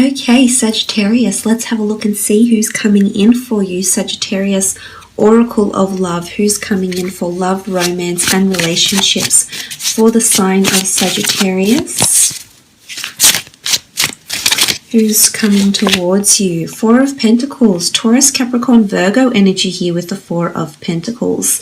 Okay, Sagittarius, let's have a look and see who's coming in for you. Sagittarius, Oracle of Love, who's coming in for love, romance, and relationships for the sign of Sagittarius. Who's coming towards you? Four of Pentacles, Taurus, Capricorn, Virgo energy here with the Four of Pentacles.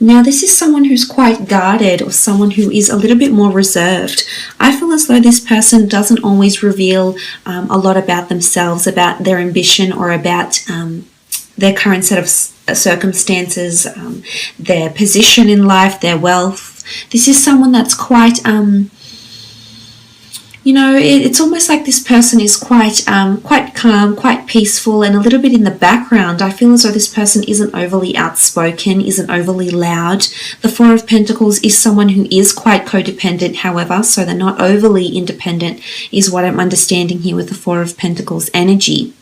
Now, this is someone who's quite guarded or someone who is a little bit more reserved. I feel as though this person doesn't always reveal a lot about themselves, about their ambition, or about their current set of circumstances, their position in life, their wealth. This is someone that's quite... it's almost like this person is quite calm, quite peaceful, and a little bit in the background. I feel as though this person isn't overly outspoken, isn't overly loud. The Four of Pentacles is someone who is quite codependent, however, so they're not overly independent, is what I'm understanding here with the Four of Pentacles energy.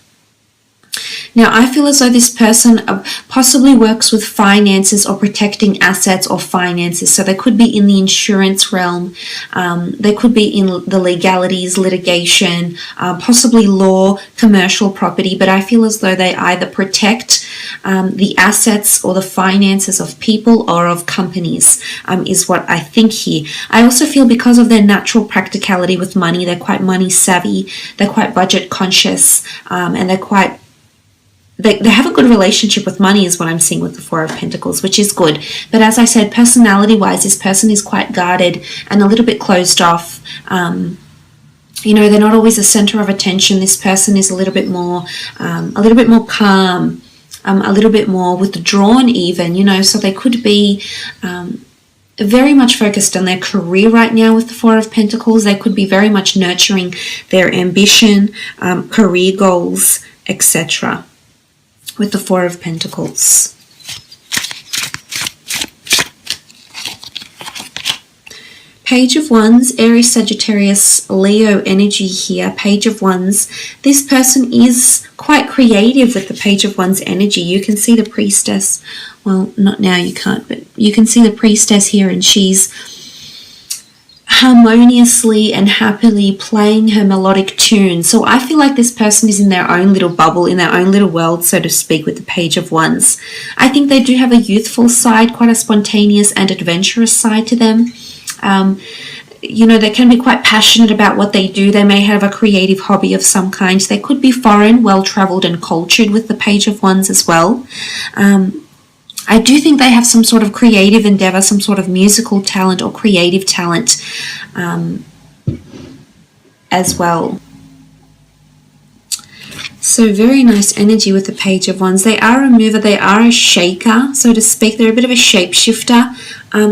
Now, I feel as though this person possibly works with finances or protecting assets or finances. So they could be in the insurance realm. They could be in the legalities, litigation, possibly law, commercial property. But I feel as though they either protect the assets or the finances of people or of companies, is what I think here. I also feel because of their natural practicality with money, they're quite money savvy, they're quite budget conscious, and they're quite... They have a good relationship with money is what I'm seeing with the Four of Pentacles, which is good. But as I said, personality-wise, this person is quite guarded and a little bit closed off. They're not always the center of attention. This person is a little bit more calm, a little bit more withdrawn even, so they could be very much focused on their career right now with the Four of Pentacles. They could be very much nurturing their ambition, career goals, etc. with the Four of Pentacles. Page of Wands, Aries, Sagittarius, Leo energy here. Page of Wands. This person is quite creative with the Page of Wands energy. You can see the Priestess. Well, not now, you can't, but you can see the Priestess here, and she's harmoniously and happily playing her melodic tune. So I feel like this person is in their own little bubble, in their own little world, so to speak, with the Page of Wands. I think they do have a youthful side, quite a spontaneous and adventurous side to them. They can be quite passionate about what they do. They may have a creative hobby of some kind. They could be foreign, well-traveled and cultured with the Page of Wands as well. I do think they have some sort of creative endeavor, some sort of musical talent or creative talent as well. So very nice energy with the Page of Wands. They are a mover, they are a shaker, so to speak. They're a bit of a shapeshifter.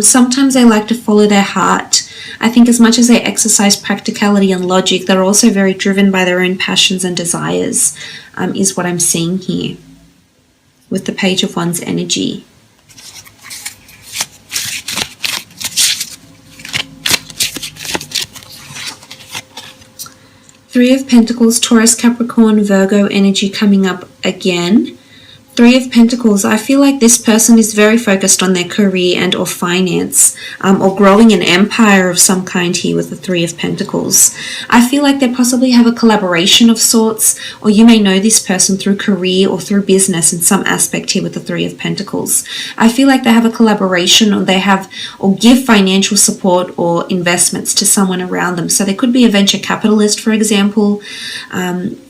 Sometimes they like to follow their heart. I think as much as they exercise practicality and logic, they're also very driven by their own passions and desires, is what I'm seeing here with the Page of Wands energy. Three of Pentacles, Taurus, Capricorn, Virgo energy coming up again. Three of Pentacles, I feel like this person is very focused on their career and or finance, or growing an empire of some kind here with the Three of Pentacles. I feel like they possibly have a collaboration of sorts, or you may know this person through career or through business in some aspect here with the Three of Pentacles. I feel like they have a collaboration, or they have or give financial support or investments to someone around them. So they could be a venture capitalist, for example.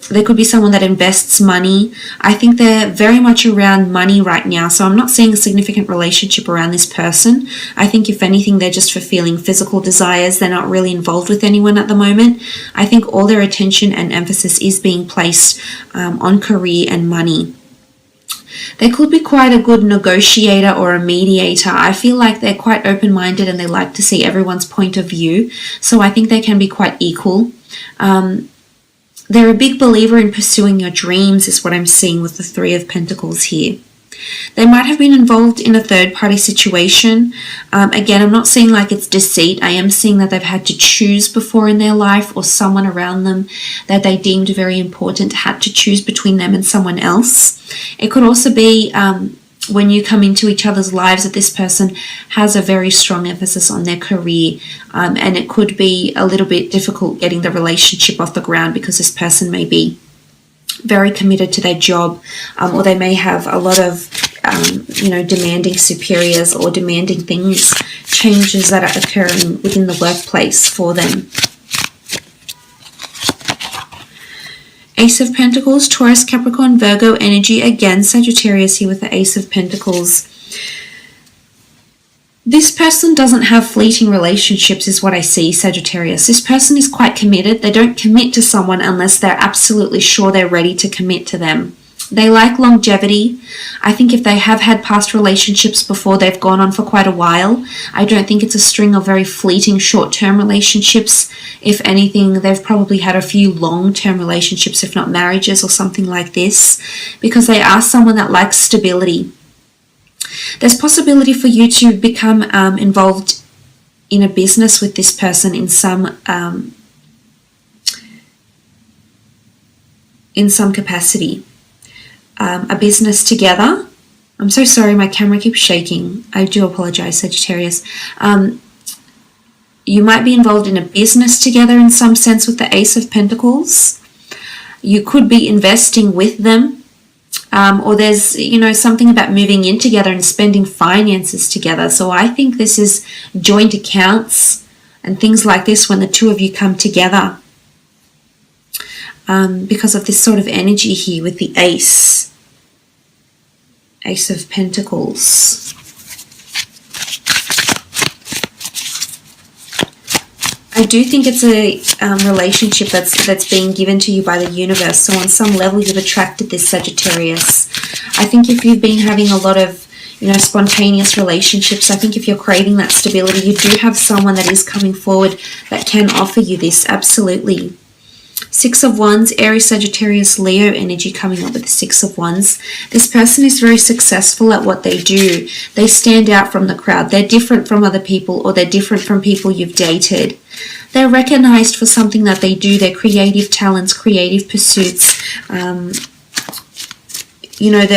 There could be someone that invests money. I think they're very much around money right now. So I'm not seeing a significant relationship around this person. I think if anything, they're just fulfilling physical desires. They're not really involved with anyone at the moment. I think all their attention and emphasis is being placed on career and money. They could be quite a good negotiator or a mediator. I feel like they're quite open-minded and they like to see everyone's point of view. So I think they can be quite equal. They're a big believer in pursuing your dreams is what I'm seeing with the Three of Pentacles here. They might have been involved in a third-party situation. Again, I'm not seeing like it's deceit. I am seeing that they've had to choose before in their life, or someone around them that they deemed very important had to choose between them and someone else. It could also be when you come into each other's lives, that this person has a very strong emphasis on their career, and it could be a little bit difficult getting the relationship off the ground because this person may be very committed to their job, or they may have a lot of demanding superiors or demanding things, changes that are occurring within the workplace for them. Ace of Pentacles, Taurus, Capricorn, Virgo energy. Again, Sagittarius here with the Ace of Pentacles. This person doesn't have fleeting relationships is what I see, Sagittarius. This person is quite committed. They don't commit to someone unless they're absolutely sure they're ready to commit to them. They like longevity. I think if they have had past relationships before, they've gone on for quite a while. I don't think it's a string of very fleeting short-term relationships. If anything, they've probably had a few long-term relationships, if not marriages or something like this, because they are someone that likes stability. There's possibility for you to become involved in a business with this person in some capacity. A business together. I'm so sorry, my camera keeps shaking. I do apologize, Sagittarius. You might be involved in a business together in some sense with the Ace of Pentacles. You could be investing with them. Or there's, something about moving in together and spending finances together. So I think this is joint accounts and things like this when the two of you come together. Because of this sort of energy here with the Ace of Pentacles. I do think it's a relationship that's being given to you by the universe. So on some level, you've attracted this, Sagittarius. I think if you've been having a lot of spontaneous relationships, I think if you're craving that stability, you do have someone that is coming forward that can offer you this, absolutely. Six of Wands, Aries, Sagittarius, Leo energy coming up with the Six of Wands. This person is very successful at what they do. They stand out from the crowd. They're different from other people, or they're different from people you've dated. They're recognized for something that they do, their creative talents, creative pursuits, their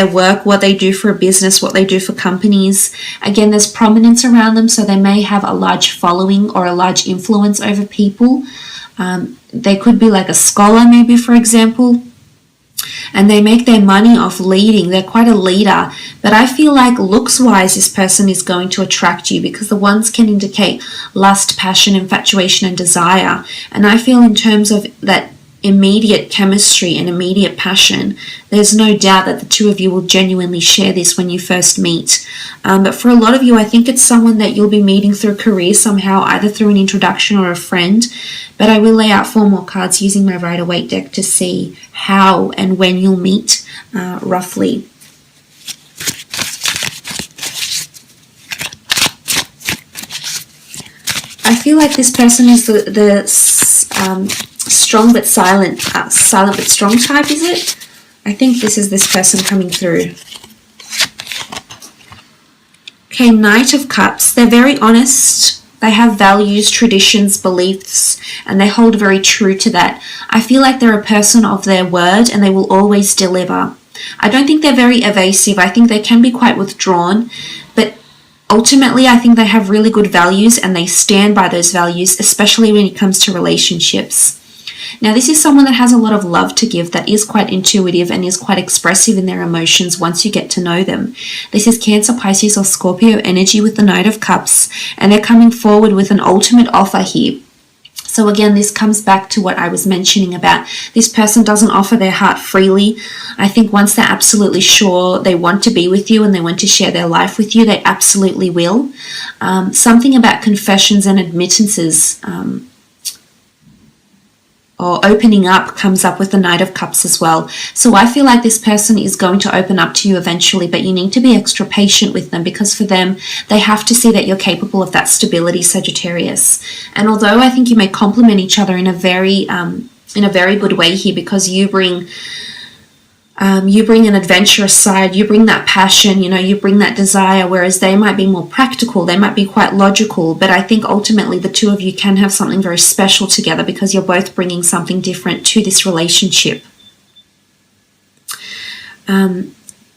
work, what they do for a business, what they do for companies. Again, there's prominence around them, so they may have a large following or a large influence over people. They could be like a scholar, maybe, for example, and they make their money off leading. They're quite a leader, but I feel like looks-wise, this person is going to attract you because the ones can indicate lust, passion, infatuation, and desire. And I feel in terms of that immediate chemistry and immediate passion, there's no doubt that the two of you will genuinely share this when you first meet. But for a lot of you, I think it's someone that you'll be meeting through career somehow, either through an introduction or a friend. But I will lay out 4 more cards using my Rider-Waite deck to see how and when you'll meet roughly. I feel like this person is the strong but silent but strong type, is it? I think this is this person coming through. Okay, Knight of Cups. They're very honest. They have values, traditions, beliefs, and they hold very true to that. I feel like they're a person of their word and they will always deliver. I don't think they're very evasive. I think they can be quite withdrawn, but ultimately I think they have really good values and they stand by those values, especially when it comes to relationships. Now, this is someone that has a lot of love to give, that is quite intuitive and is quite expressive in their emotions once you get to know them. This is Cancer, Pisces, or Scorpio energy with the Knight of Cups, and they're coming forward with an ultimate offer here. So again, this comes back to what I was mentioning about this person doesn't offer their heart freely. I think once they're absolutely sure they want to be with you and they want to share their life with you, they absolutely will. Something about confessions and admittances or opening up comes up with the Knight of Cups as well. So I feel like this person is going to open up to you eventually, but you need to be extra patient with them because for them, they have to see that you're capable of that stability, Sagittarius. And although I think you may complement each other in a very good way here because you bring an adventurous side, you bring that passion, you bring that desire, whereas they might be more practical, they might be quite logical, but I think ultimately the two of you can have something very special together because you're both bringing something different to this relationship.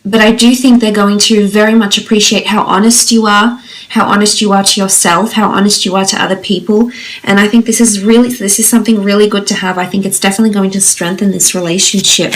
But I do think they're going to very much appreciate how honest you are to yourself, how honest you are to other people. And I think this is something really good to have. I think it's definitely going to strengthen this relationship.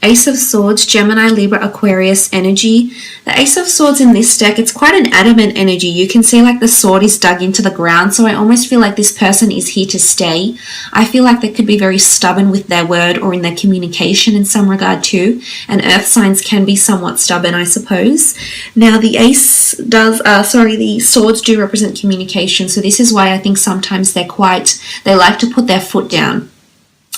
Ace of Swords, Gemini, Libra, Aquarius energy. The Ace of Swords in this deck, it's quite an adamant energy. You can see like the sword is dug into the ground. So I almost feel like this person is here to stay. I feel like they could be very stubborn with their word or in their communication in some regard too. And earth signs can be somewhat stubborn, I suppose. Now the the swords do represent communication. So this is why I think sometimes they like to put their foot down.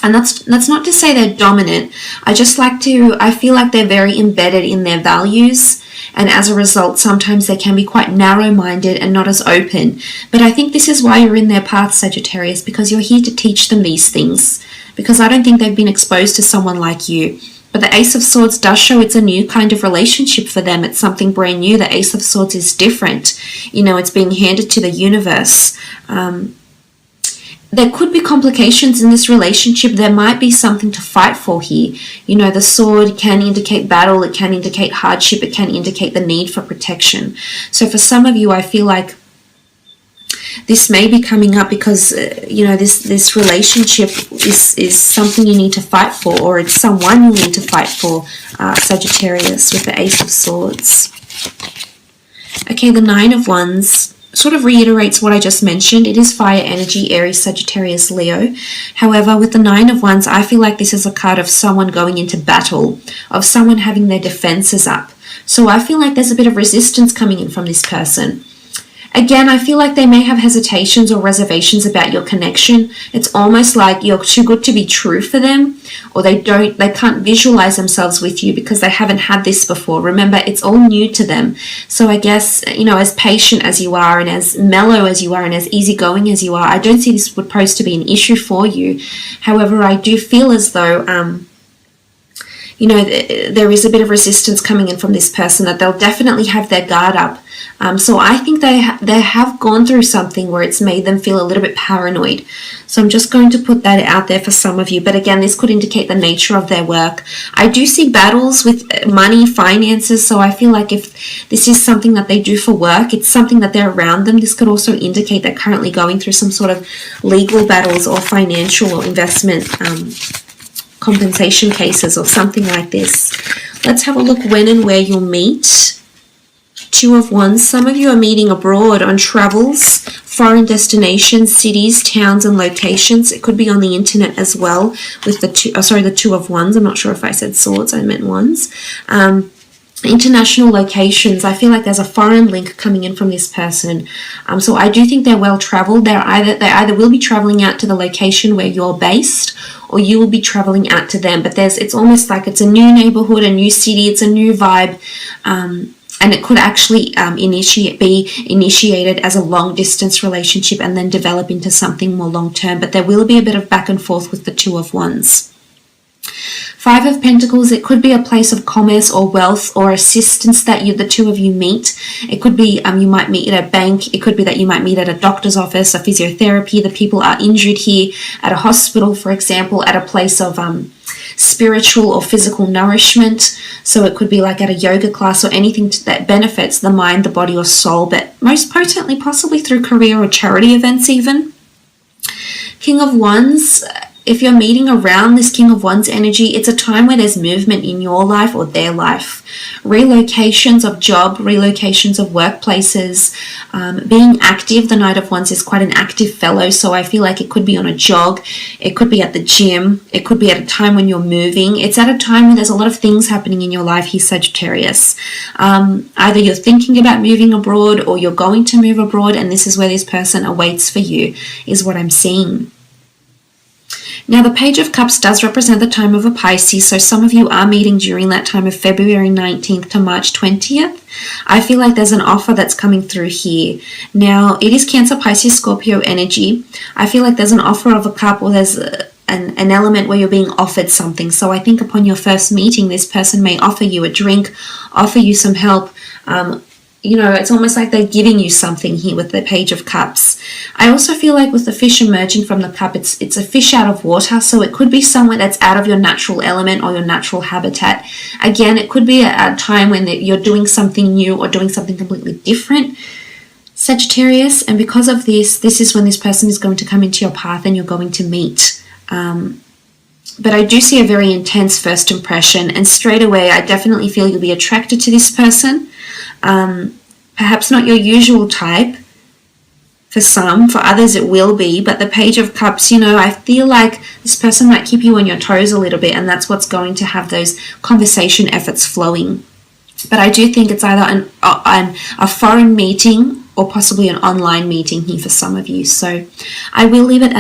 And that's not to say they're dominant. I feel like they're very embedded in their values. And as a result, sometimes they can be quite narrow-minded and not as open. But I think this is why you're in their path, Sagittarius, because you're here to teach them these things. Because I don't think they've been exposed to someone like you. But the Ace of Swords does show it's a new kind of relationship for them. It's something brand new. The Ace of Swords is different. You know, it's being handed to the universe. There could be complications in this relationship. There might be something to fight for here. You know, the sword can indicate battle. It can indicate hardship. It can indicate the need for protection. So for some of you, I feel like this may be coming up because, you know, this relationship is something you need to fight for, or it's someone you need to fight for, Sagittarius, with the Ace of Swords. Okay, the Nine of Wands sort of reiterates what I just mentioned. It is fire energy, Aries, Sagittarius, Leo. However, with the Nine of Wands, I feel like this is a card of someone going into battle, of someone having their defenses up. So I feel like there's a bit of resistance coming in from this person. Again, I feel like they may have hesitations or reservations about your connection. It's almost like you're too good to be true for them, or they can't visualize themselves with you because they haven't had this before. Remember, it's all new to them. So I guess, you know, as patient as you are and as mellow as you are and as easygoing as you are, I don't see this would pose to be an issue for you. However, I do feel as though, you know, there is a bit of resistance coming in from this person, that they'll definitely have their guard up. So I think they have gone through something where it's made them feel a little bit paranoid. So I'm just going to put that out there for some of you. But again, this could indicate the nature of their work. I do see battles with money, finances. So I feel like if this is something that they do for work, it's something that they're around them. This could also indicate they're currently going through some sort of legal battles or financial or investment compensation cases or something like this. Let's have a look when and where you'll meet. Two of Wands. Some of you are meeting abroad on travels, foreign destinations, cities, towns, and locations. It could be on the internet as well with the Two of Wands. I'm not sure if I said swords, I meant wands. International locations. I feel like there's a foreign link coming in from this person. So I do think they're well traveled. They either will be traveling out to the location where you're based, or you will be traveling out to them. But it's almost like it's a new neighborhood, a new city, it's a new vibe. And it could actually be initiated as a long-distance relationship and then develop into something more long-term. But there will be a bit of back and forth with the Two of Wands. Five of Pentacles, it could be a place of commerce or wealth or assistance that the two of you meet. It could be you might meet at a bank. It could be that you might meet at a doctor's office, a physiotherapy. The people are injured here, at a hospital, for example, at a place of spiritual or physical nourishment. So it could be like at a yoga class or anything that benefits the mind, the body, or soul, but most potently possibly through career or charity events even. King of Wands, if you're meeting around this King of Wands energy, it's a time where there's movement in your life or their life. Relocations of job, relocations of workplaces, being active. The Knight of Wands is quite an active fellow, so I feel like it could be on a jog, it could be at the gym, it could be at a time when you're moving. It's at a time when there's a lot of things happening in your life here, Sagittarius. Either you're thinking about moving abroad or you're going to move abroad, and this is where this person awaits for you, is what I'm seeing. Now, the Page of Cups does represent the time of a Pisces, so some of you are meeting during that time of February 19th to March 20th. I feel like there's an offer that's coming through here. Now, it is Cancer, Pisces, Scorpio energy. I feel like there's an offer of a cup, or there's an element where you're being offered something. So I think upon your first meeting, this person may offer you a drink, offer you some help, you know, it's almost like they're giving you something here with the Page of Cups. I also feel like with the fish emerging from the cup, it's a fish out of water, so it could be somewhere that's out of your natural element or your natural habitat. Again, it could be a time when you're doing something new or doing something completely different, Sagittarius, and because of this is when this person is going to come into your path and you're going to meet. But I do see a very intense first impression, and straight away I definitely feel you'll be attracted to this person. Perhaps not your usual type for some, for others it will be, but the Page of Cups, you know, I feel like this person might keep you on your toes a little bit, and that's what's going to have those conversation efforts flowing. But I do think it's either a foreign meeting or possibly an online meeting here for some of you. So I will leave it at